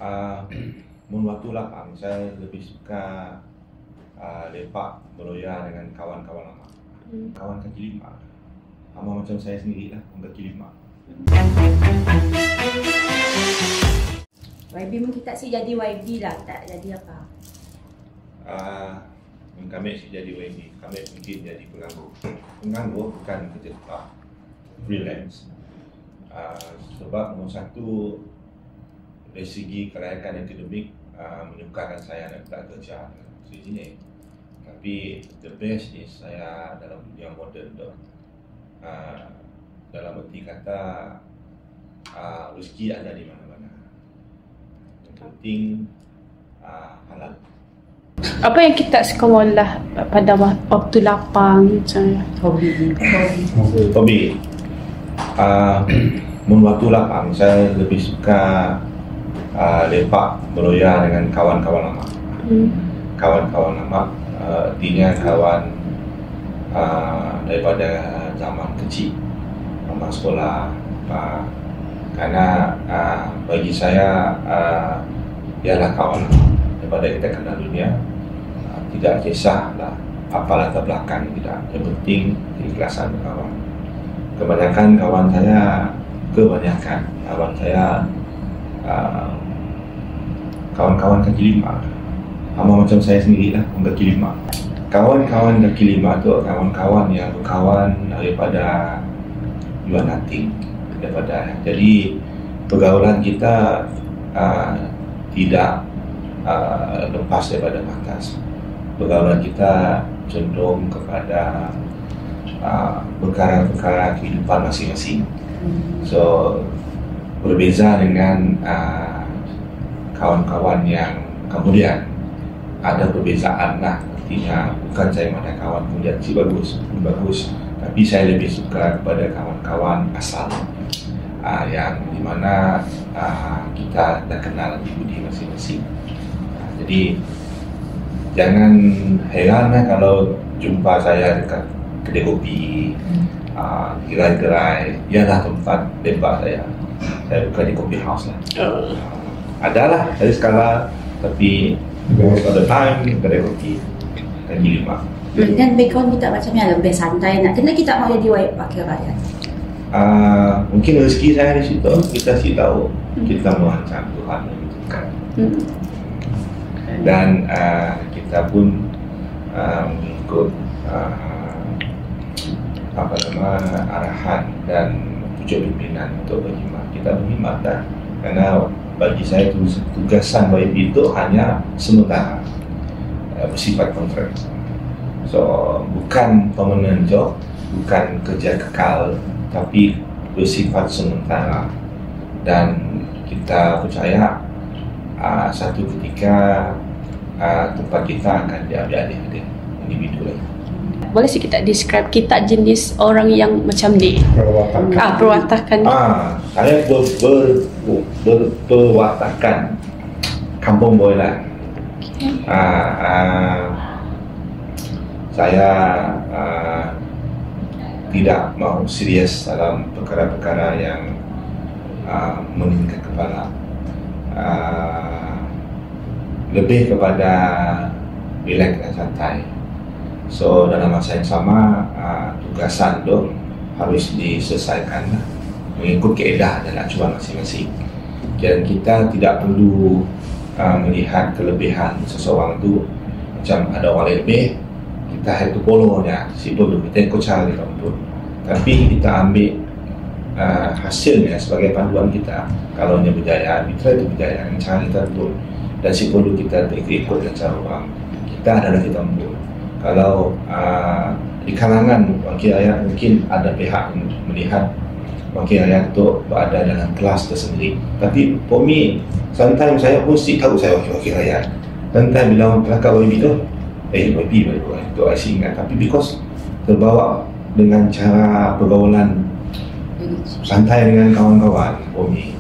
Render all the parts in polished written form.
Uh, mun waktu lapang saya lebih suka lepak beroya dengan kawan-kawan lama. Kawan kaki lima. Sama macam saya sendiri lah, kaki lima. YB mungkin tak sih jadi YB lah, tak jadi apa? Kami sih jadi YB, kami mungkin jadi penganggur. Penganggur bukan kerja tetap, freelance. Sebab nomor satu, dari segi kelayakan akademik menyukakan saya nak tak kerja di sini. Tapi the best is saya dalam dunia moden tu. Dalam arti kata rezeki ada di mana-mana. Yang penting halal. Apa yang kita suka olah pada waktu lapang misalnya? Hobi. Mun waktu lapang saya lebih suka lepak beroya dengan kawan-kawan lama. Kawan-kawan lama artinya kawan daripada zaman kecil, zaman sekolah. Karena bagi saya ialah kawan daripada kita kenal dunia. Tidak kisahlah apa latar belakang tidak. Yang penting keikhlasan kawan. Kebanyakan kawan saya kawan-kawan kaki lima. Sama macam saya sendiri lah, kaki lima. Kawan-kawan kaki lima tu kawan-kawan yang berkawan daripada luar nothing. Jadi pergaulan kita tidak lepas daripada batas. Pergaulan kita cenderung kepada perkara-perkara kehidupan masing-masing. So berbeza dengan kawan-kawan yang kemudian ada perbezaan lah. Artinya bukan saya mana kawan kemudian si bagus, tapi saya lebih suka kepada kawan-kawan asal yang dimana kita dah kenal budi masing-masing. Jadi jangan heran kalau jumpa saya dekat kedai kopi, gerai-gerai, ialah tempat lepak saya. Saya buka di coffee house lah. Adalah dari skala, tapi most of the time kedai kopi kaki lima. Dan background kita macam yang lebih santai nak. Kenapa kita mau jadi wakil rakyat? Mungkin rezeki saya di situ. Kita sih tahu kita merancang Tuhan yang menentukan. Dan kita pun mengikut arahan dan pucuk pimpinan untuk berkhidmat. Kita berkhidmat dah. Karena bagi saya tugasan YB itu hanya sementara, bersifat kontrak. So bukan permanent job, bukan kerja kekal, tapi bersifat sementara. Dan kita percaya satu ketika tempat kita akan diambil alih oleh individu lain. Boleh sih kita describe kita jenis orang yang macam ni? Perwatakan. Saya berwatakan kampung Boylan. Saya tidak mau serius dalam perkara-perkara yang meningkat kepala. Lebih kepada relax dan santai. So dalam masa yang sama tugasan tu harus diselesaikan mengikut kaedah dan acuan masing-masing. Dan kita tidak perlu melihat kelebihan seseorang tu macam ada orang lebih, kita have to follow-nya. Si perlu kita ikut cara dia pun. Tapi kita ambil hasilnya sebagai panduan kita. Kalau dia berjaya, kita itu berjaya dengan cara kita pun. Dan si perlu kita ikut dengan cara orang. Kita adalah kita pun. Kalau di kalangan wakil rakyat mungkin ada pihak yang melihat wakil rakyat itu berada dalam kelas tersendiri. Tapi for me, sometimes saya pun tahu saya wakil rakyat. Sometimes bila orang kelakar YB tu, YB itu saya ingat. Tapi because terbawa dengan cara pergaulan santai dengan kawan-kawan for me.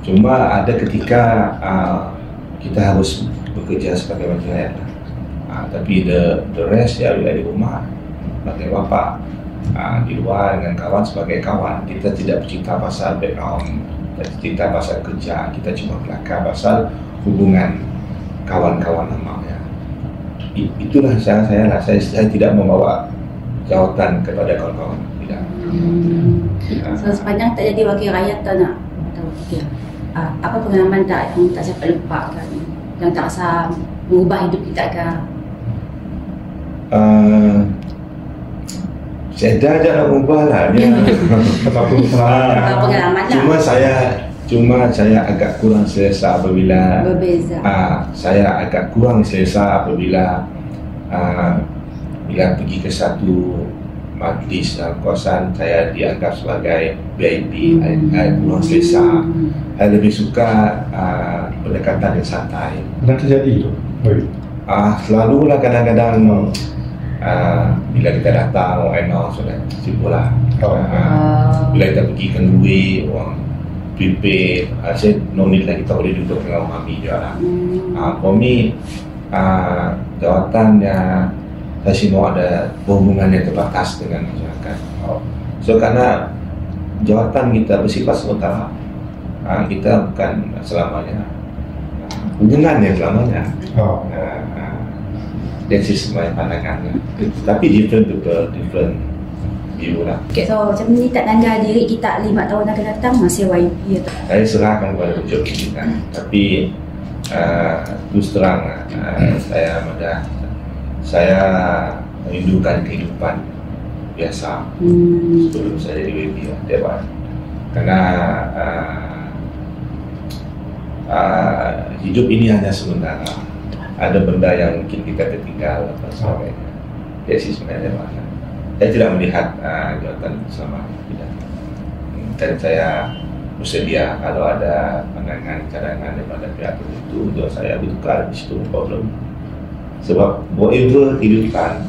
Cuma ada ketika kita harus bekerja sebagai wakil rakyat. Tapi the rest ya ada di rumah sebagai bapa, di luar dengan kawan sebagai kawan. Kita tidak bercerita pasal background cerita pasal kerja, kita cuma kelakar pasal hubungan kawan-kawan lama ya. Itulah saya tidak membawa jawatan kepada kawan-kawan, tidak. So sepanjang tak jadi wakil rakyat tak nak tahu fikir apa pengalaman tak yang tak siapa lupakan, yang tak rasa mengubah hidup kita ke? Saya dah nak ubah lah dia. Pengalaman lah. Cuma saya agak kurang selesa apabila Berbeza. Saya agak kurang selesa apabila bila pergi ke satu majlis kawasan, saya dianggap sebagai VIP. Saya kurang selesa. Saya lebih suka pendekatan yang santai. Pernah terjadi tu? Selalulah kadang-kadang bila kita datang, sudah simpullah. Bila kita pergi kenduri, orang prepaid, saya no need lah kita boleh duduk dengan orang kami je lah. For me, jawatannya saya semua ada hubungan yang terbatas dengan masyarakat. So karena jawatan kita bersifat sementara, kita bukan selamanya hubungan yang selamanya. That's is my pandangannya. Tapi different people, different view lah. Okay, so macam ni tak tanda diri kita 5 tahun akan datang masih YB atau? Saya serahkan kepada pejabat kita. Tapi terus terang saya merindukan kehidupan biasa sebelum saya jadi YB Dewan. Karena hidup ini hanya sementara. Ada benda yang mungkin kita tertinggal dan sebagainya. Jadi sebenarnya mana? Saya tidak melihat jawatan selama tidak. Dan saya bersedia kalau ada pandangan cadangan daripada pihak tertentu untuk saya bertukar, di situ problem. Sebab whatever kehidupan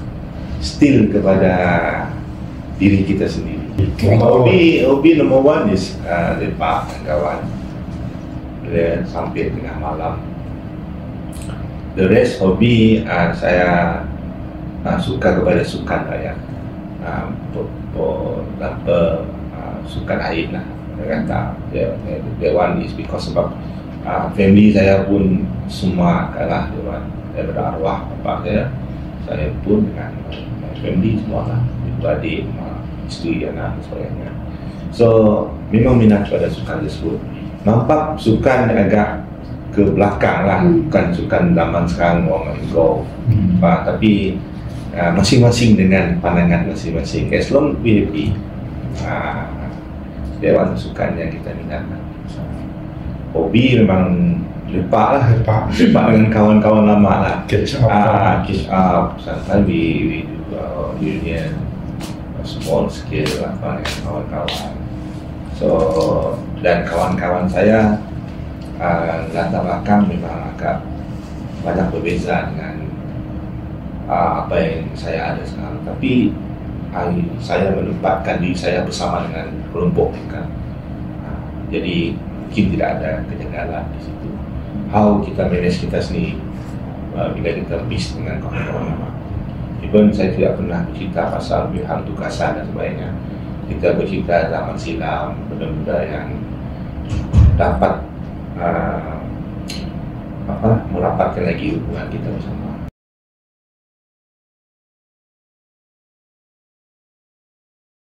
still kepada diri kita sendiri. Hobi number one is lepak dengan kawan. Dia sampai tengah malam. The rest hobi saya suka kepada sukan raya, sukan air lah. Saya kata Dewan is because sebab family saya pun semua kalah Dewan daripada arwah bapa saya pun dengan family semua lah, ibu adik, isteri, anak dan sebagainya. So memang minat pada sukan tersebut. Nampak sukan agak ke belakang lah, bukan sukan zaman sekarang orang main golf, tapi masing-masing dengan pandangan masing-masing. As long we happy, Dewan sukan yang kita minat. Hobi memang lepak dengan kawan-kawan lama lah. Catch up. Sometimes we do reunion, small scale lah dengan kawan-kawan. So dan kawan-kawan saya latar belakang memang agak banyak berbeza dengan apa yang saya ada sekarang. Tapi saya menempatkan diri saya bersama dengan kelompok mereka. Jadi mungkin tidak ada kejanggalan di situ. How kita manage kita sendiri bila kita bis dengan kawan-kawan lama. Even saya tidak pernah bercerita pasal pilihan tugasan dan sebagainya. Kita bercerita zaman silam, benda-benda yang dapat merapatkan lagi hubungan kita bersama.